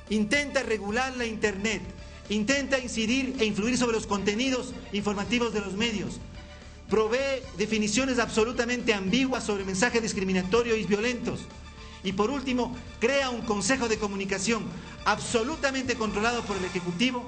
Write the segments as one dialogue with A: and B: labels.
A: intenta regular la Internet, intenta incidir e influir sobre los contenidos informativos de los medios, provee definiciones absolutamente ambiguas sobre mensajes discriminatorios y violentos. Y por último, crea un consejo de comunicación absolutamente controlado por el Ejecutivo.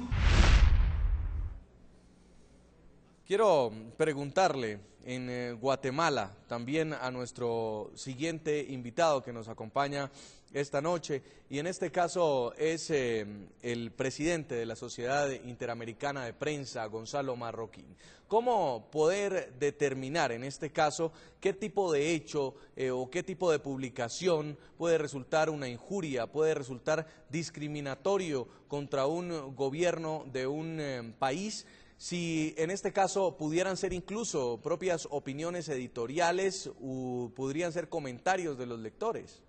B: Quiero preguntarle en Guatemala también a nuestro siguiente invitado que nos acompaña esta noche, y en este caso es el presidente de la Sociedad Interamericana de Prensa, Gonzalo Marroquín. ¿Cómo poder determinar en este caso qué tipo de hecho o qué tipo de publicación puede resultar una injuria, puede resultar discriminatorio contra un gobierno de un país? Si en este caso pudieran ser incluso propias opiniones editoriales o podrían ser comentarios de los lectores.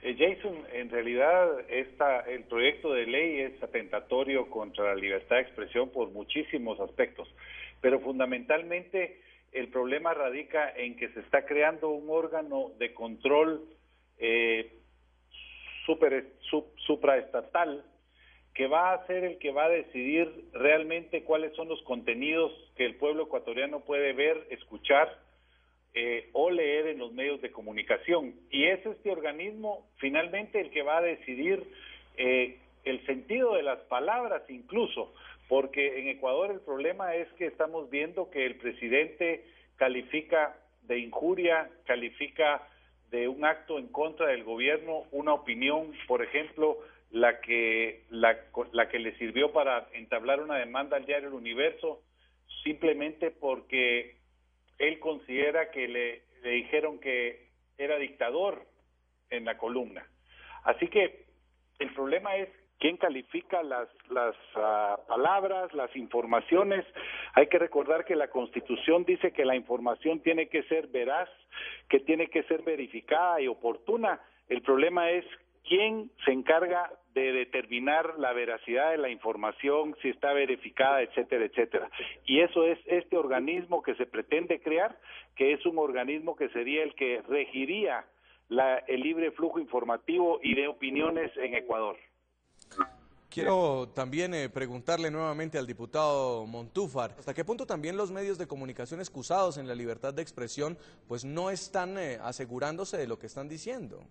C: Jason, en realidad el proyecto de ley es atentatorio contra la libertad de expresión por muchísimos aspectos, pero fundamentalmente el problema radica en que se está creando un órgano de control supraestatal que va a ser el que va a decidir realmente cuáles son los contenidos que el pueblo ecuatoriano puede ver, escuchar o leer en los medios de comunicación. Y es este organismo finalmente el que va a decidir el sentido de las palabras incluso, porque en Ecuador el problema es que estamos viendo que el presidente califica de injuria, califica de un acto en contra del gobierno, una opinión, por ejemplo, la que le sirvió para entablar una demanda al diario El Universo, simplemente porque él considera que le dijeron que era dictador en la columna. Así que el problema es quién califica las palabras, las informaciones. Hay que recordar que la Constitución dice que la información tiene que ser veraz, que tiene que ser verificada y oportuna. El problema es quién se encarga de determinar la veracidad de la información, si está verificada, etcétera, etcétera. Y eso es este organismo que se pretende crear, que es un organismo que sería el que regiría el libre flujo informativo y de opiniones en Ecuador.
B: Quiero también preguntarle nuevamente al diputado Montúfar, ¿hasta qué punto también los medios de comunicación excusados en la libertad de expresión pues no están asegurándose de lo que están diciendo?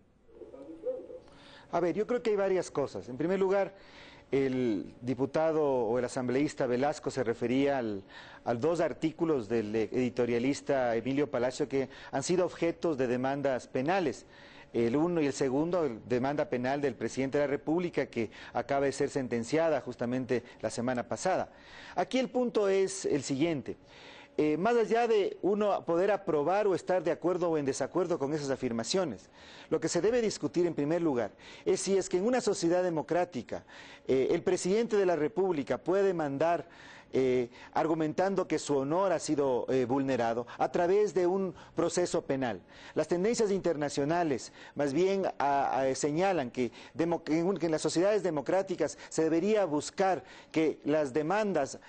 D: A ver, yo creo que hay varias cosas. En primer lugar, el diputado o el asambleísta Velasco se refería a dos artículos del editorialista Emilio Palacio que han sido objetos de demandas penales. El uno y el segundo, demanda penal del presidente de la República que acaba de ser sentenciada justamente la semana pasada. Aquí el punto es el siguiente. Más allá de uno poder aprobar o estar de acuerdo o en desacuerdo con esas afirmaciones, lo que se debe discutir en primer lugar es si es que en una sociedad democrática el presidente de la República puede mandar argumentando que su honor ha sido vulnerado a través de un proceso penal. Las tendencias internacionales más bien señalan que en las sociedades democráticas se debería buscar que las demandas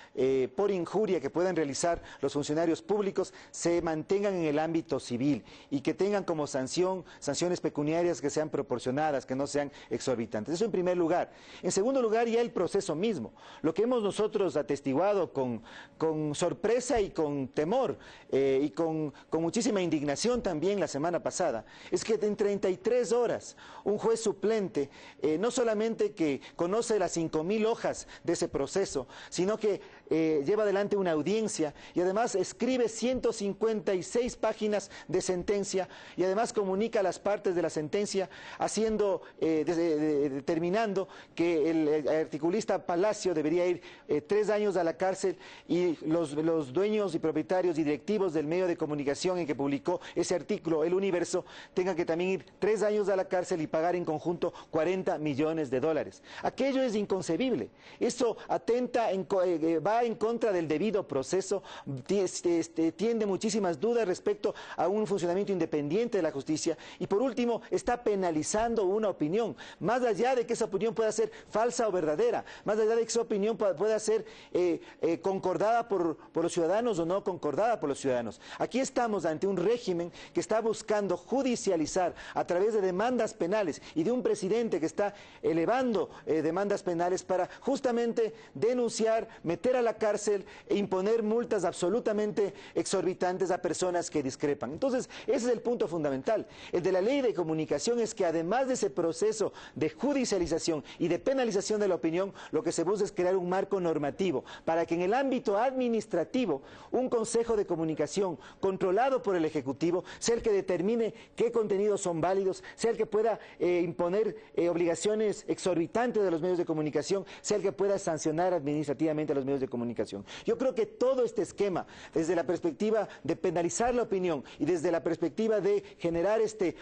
D: por injuria que puedan realizar los funcionarios públicos se mantengan en el ámbito civil y que tengan como sanciones pecuniarias que sean proporcionadas, que no sean exorbitantes. Eso en primer lugar. En segundo lugar, ya el proceso mismo. Lo que hemos nosotros atestiguado con sorpresa y con temor y con muchísima indignación también la semana pasada, es que en 33 horas un juez suplente no solamente que conoce las 5.000 hojas de ese proceso, sino que lleva adelante una audiencia y además escribe 156 páginas de sentencia y además comunica las partes de la sentencia determinando que el articulista Palacio debería ir 3 años a la cárcel y los dueños y propietarios y directivos del medio de comunicación en que publicó ese artículo, El Universo, tengan que también ir 3 años a la cárcel y pagar en conjunto $40 millones. Aquello es inconcebible. Eso atenta va va en contra del debido proceso, tiende muchísimas dudas respecto a un funcionamiento independiente de la justicia y por último está penalizando una opinión, más allá de que esa opinión pueda ser falsa o verdadera, más allá de que esa opinión pueda ser concordada por los ciudadanos o no concordada por los ciudadanos. Aquí estamos ante un régimen que está buscando judicializar a través de demandas penales y de un presidente que está elevando demandas penales para justamente denunciar, meter a la cárcel e imponer multas absolutamente exorbitantes a personas que discrepan. Entonces, ese es el punto fundamental. El de la ley de comunicación es que además de ese proceso de judicialización y de penalización de la opinión, lo que se busca es crear un marco normativo para que en el ámbito administrativo un consejo de comunicación controlado por el Ejecutivo sea el que determine qué contenidos son válidos, sea el que pueda imponer obligaciones exorbitantes de los medios de comunicación, sea el que pueda sancionar administrativamente a los medios de comunicación. Yo creo que todo este esquema, desde la perspectiva de penalizar la opinión y desde la perspectiva de generar este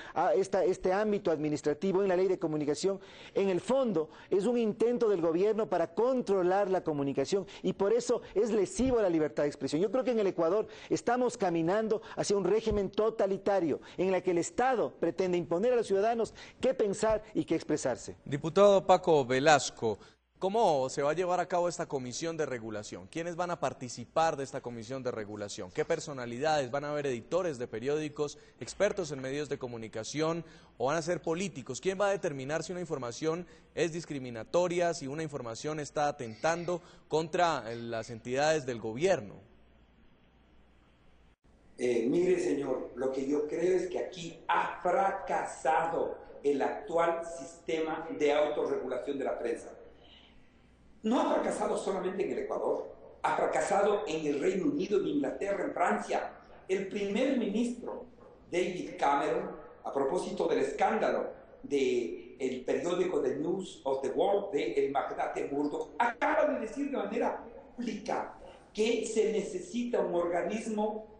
D: ámbito administrativo en la ley de comunicación, en el fondo es un intento del gobierno para controlar la comunicación y por eso es lesivo a la libertad de expresión. Yo creo que en el Ecuador estamos caminando hacia un régimen totalitario en el que el Estado pretende imponer a los ciudadanos qué pensar y qué expresarse.
B: Diputado Paco Velasco, ¿cómo se va a llevar a cabo esta comisión de regulación? ¿Quiénes van a participar de esta comisión de regulación? ¿Qué personalidades? ¿Van a haber editores de periódicos, expertos en medios de comunicación o van a ser políticos? ¿Quién va a determinar si una información es discriminatoria, si una información está atentando contra las entidades del gobierno?
E: Mire, señor, lo que yo creo es que aquí ha fracasado el actual sistema de autorregulación de la prensa. No ha fracasado solamente en el Ecuador, ha fracasado en el Reino Unido, en Inglaterra, en Francia. El primer ministro, David Cameron, a propósito del escándalo del periódico The News of the World, del magnate Murdoch, acaba de decir de manera pública que se necesita un organismo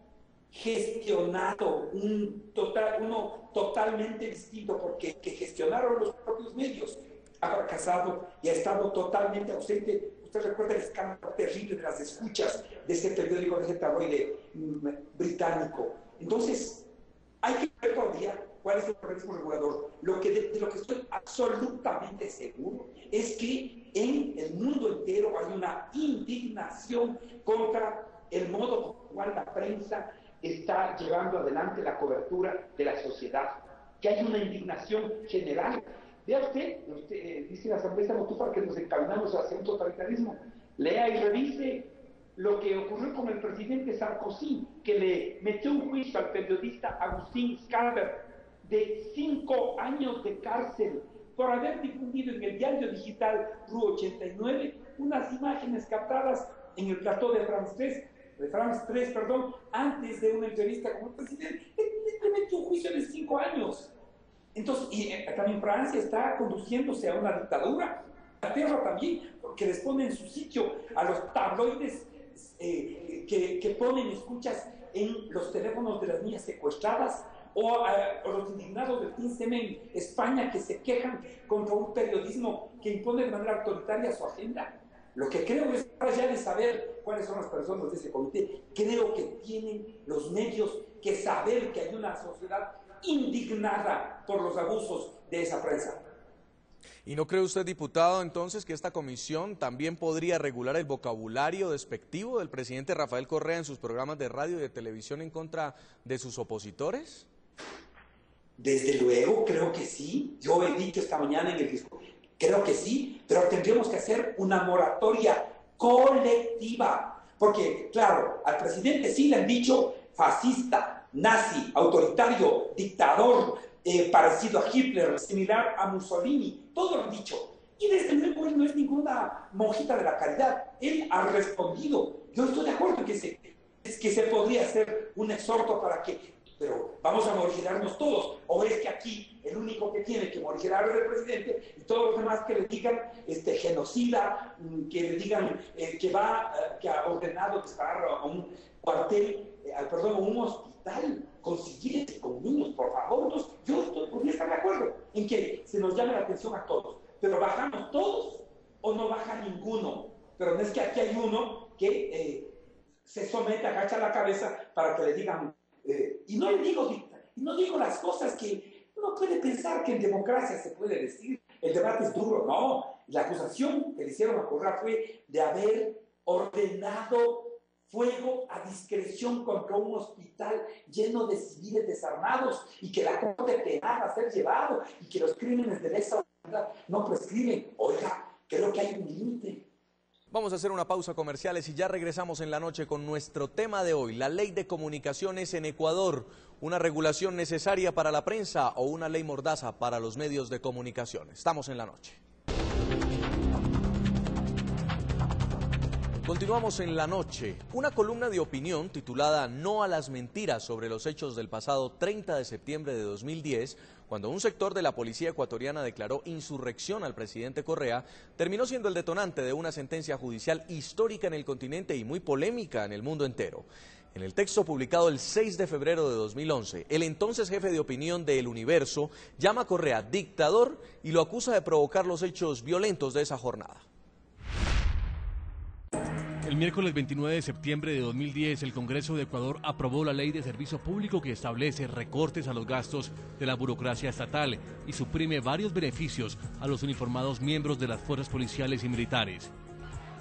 E: gestionado, uno totalmente distinto, porque que gestionaron los propios medios ha fracasado y ha estado totalmente ausente. Usted recuerda el escándalo terrible de las escuchas de ese periódico, de ese tabloide británico. Entonces, hay que ver todavía cuál es el organismo regulador. De lo que estoy absolutamente seguro es que en el mundo entero hay una indignación contra el modo con el cual la prensa está llevando adelante la cobertura de la sociedad, que hay una indignación general. Vea usted dice la asambleísta Motúfar que nos encaminamos hacia un totalitarismo. Lea y revise lo que ocurrió con el presidente Sarkozy, que le metió un juicio al periodista Agustín Scarber de 5 años de cárcel por haber difundido en el diario digital RU 89 unas imágenes captadas en el plató de France 3, antes de una entrevista con el presidente. Le metió un juicio de 5 años. Entonces, también Francia está conduciéndose a una dictadura, Inglaterra también, porque les pone en su sitio a los tabloides que ponen escuchas en los teléfonos de las niñas secuestradas, o los indignados del Team Semen España que se quejan contra un periodismo que impone de manera autoritaria su agenda. Lo que creo es, ya de saber cuáles son las personas de ese comité, creo que tienen los medios que saber que hay una sociedad indignada por los abusos de esa prensa.
B: ¿Y no cree usted, diputado, entonces que esta comisión también podría regular el vocabulario despectivo del presidente Rafael Correa en sus programas de radio y de televisión en contra de sus opositores?
E: Desde luego, creo que sí. Yo he dicho esta mañana en el discurso, creo que sí, pero tendríamos que hacer una moratoria colectiva. Porque, claro, al presidente sí le han dicho fascista, nazi, autoritario, dictador, parecido a Hitler, similar a Mussolini, todo lo han dicho. Y desde luego él no es ninguna monjita de la caridad, él ha respondido. Yo estoy de acuerdo en que se podría hacer un exhorto para que, pero vamos a morigerarnos todos, o es que aquí el único que tiene que morigerar es el presidente y todos los demás que le digan genocida, que le digan que ha ordenado disparar a un cuartel, a un hospital con civiles y con niños, por favor. Entonces, yo podría estar de acuerdo en que se nos llame la atención a todos, pero ¿bajamos todos o no baja ninguno? pero no es que aquí hay uno que se somete, agacha la cabeza para que le digan, y no digo las cosas que uno puede pensar que en democracia se puede decir, el debate es duro, no, la acusación que le hicieron a Correa fue de haber ordenado fuego a discreción contra un hospital lleno de civiles desarmados y que la Corte Penal va a ser llevado y que los crímenes de lesa humanidad no prescriben. Oiga, creo que hay un límite.
B: Vamos a hacer una pausa comerciales y ya regresamos en la noche con nuestro tema de hoy, la ley de comunicaciones en Ecuador, una regulación necesaria para la prensa o una ley mordaza para los medios de comunicación. Estamos en la noche. Continuamos en la noche. Una columna de opinión titulada No a las mentiras sobre los hechos del pasado 30 de septiembre de 2010, cuando un sector de la policía ecuatoriana declaró insurrección al presidente Correa, terminó siendo el detonante de una sentencia judicial histórica en el continente y muy polémica en el mundo entero. En el texto publicado el 6 de febrero de 2011, el entonces jefe de opinión de El Universo llama a Correa dictador y lo acusa de provocar los hechos violentos de esa jornada.
F: El miércoles 29 de septiembre de 2010, el Congreso de Ecuador aprobó la Ley de Servicio Público que establece recortes a los gastos de la burocracia estatal y suprime varios beneficios a los uniformados miembros de las fuerzas policiales y militares.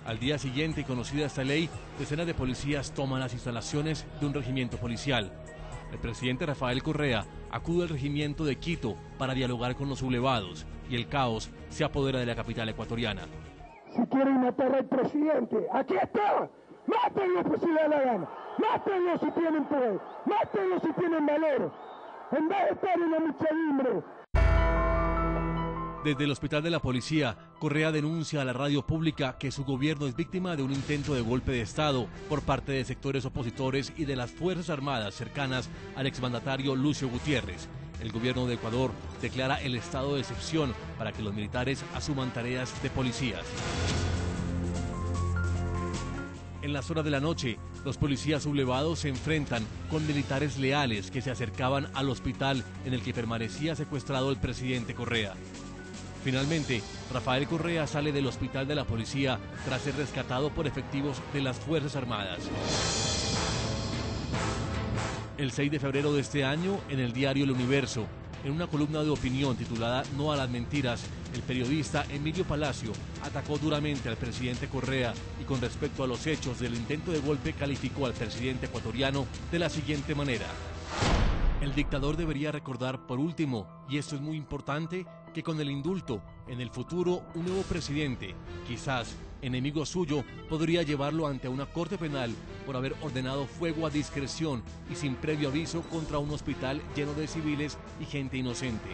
F: Al día siguiente, y conocida esta ley, decenas de policías toman las instalaciones de un regimiento policial. El presidente Rafael Correa acude al regimiento de Quito para dialogar con los sublevados y el caos se apodera de la capital ecuatoriana.
G: Si quieren matar al presidente, aquí está. Mátenlo pues si le da la gana. Mátenlo si tienen poder. Mátenlo si tienen valor. En vez de estar en la muchedumbre.
F: Desde el hospital de la policía, Correa denuncia a la radio pública que su gobierno es víctima de un intento de golpe de Estado por parte de sectores opositores y de las Fuerzas Armadas cercanas al exmandatario Lucio Gutiérrez. El gobierno de Ecuador declara el estado de excepción para que los militares asuman tareas de policías. En las horas de la noche, los policías sublevados se enfrentan con militares leales que se acercaban al hospital en el que permanecía secuestrado el presidente Correa. Finalmente, Rafael Correa sale del hospital de la policía tras ser rescatado por efectivos de las Fuerzas Armadas. El 6 de febrero de este año, en el diario El Universo, en una columna de opinión titulada No a las mentiras, el periodista Emilio Palacio atacó duramente al presidente Correa y con respecto a los hechos del intento de golpe calificó al presidente ecuatoriano de la siguiente manera. El dictador debería recordar por último, y esto es muy importante, que con el indulto, en el futuro, un nuevo presidente, quizás enemigo suyo, podría llevarlo ante una corte penal por haber ordenado fuego a discreción y sin previo aviso contra un hospital lleno de civiles y gente inocente.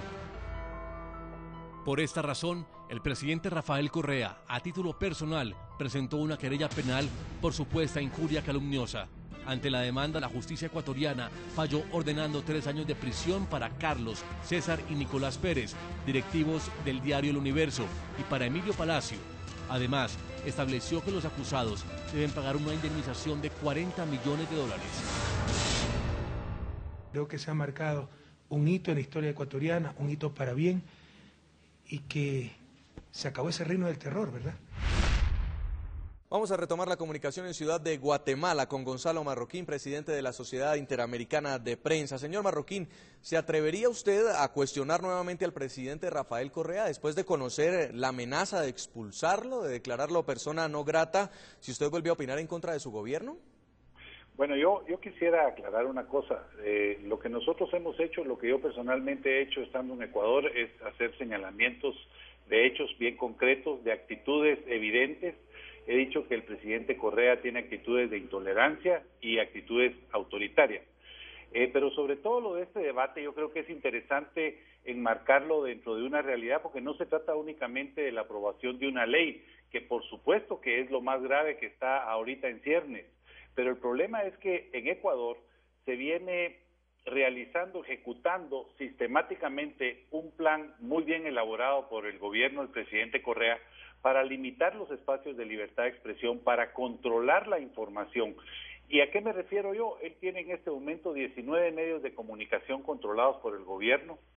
F: Por esta razón, el presidente Rafael Correa, a título personal, presentó una querella penal por supuesta injuria calumniosa. Ante la demanda, la justicia ecuatoriana falló ordenando 3 años de prisión para Carlos, César y Nicolás Pérez, directivos del diario El Universo, y para Emilio Palacio. Además, estableció que los acusados deben pagar una indemnización de $40 millones.
G: Creo que se ha marcado un hito en la historia ecuatoriana, un hito para bien, y que se acabó ese reino del terror, ¿verdad?
B: Vamos a retomar la comunicación en Ciudad de Guatemala con Gonzalo Marroquín, presidente de la Sociedad Interamericana de Prensa. Señor Marroquín, ¿se atrevería usted a cuestionar nuevamente al presidente Rafael Correa después de conocer la amenaza de expulsarlo, de declararlo persona no grata, si usted vuelve a opinar en contra de su gobierno?
C: Bueno, yo quisiera aclarar una cosa. Lo que nosotros hemos hecho, lo que yo personalmente he hecho estando en Ecuador, es hacer señalamientos de hechos bien concretos, de actitudes evidentes. He dicho que el presidente Correa tiene actitudes de intolerancia y actitudes autoritarias. Pero sobre todo lo de este debate yo creo que es interesante enmarcarlo dentro de una realidad, porque no se trata únicamente de la aprobación de una ley, que por supuesto que es lo más grave que está ahorita en ciernes. Pero el problema es que en Ecuador se viene realizando, ejecutando sistemáticamente un plan muy bien elaborado por el gobierno del presidente Correa para limitar los espacios de libertad de expresión, para controlar la información. ¿Y a qué me refiero yo? Él tiene en este momento 19 medios de comunicación controlados por el gobierno,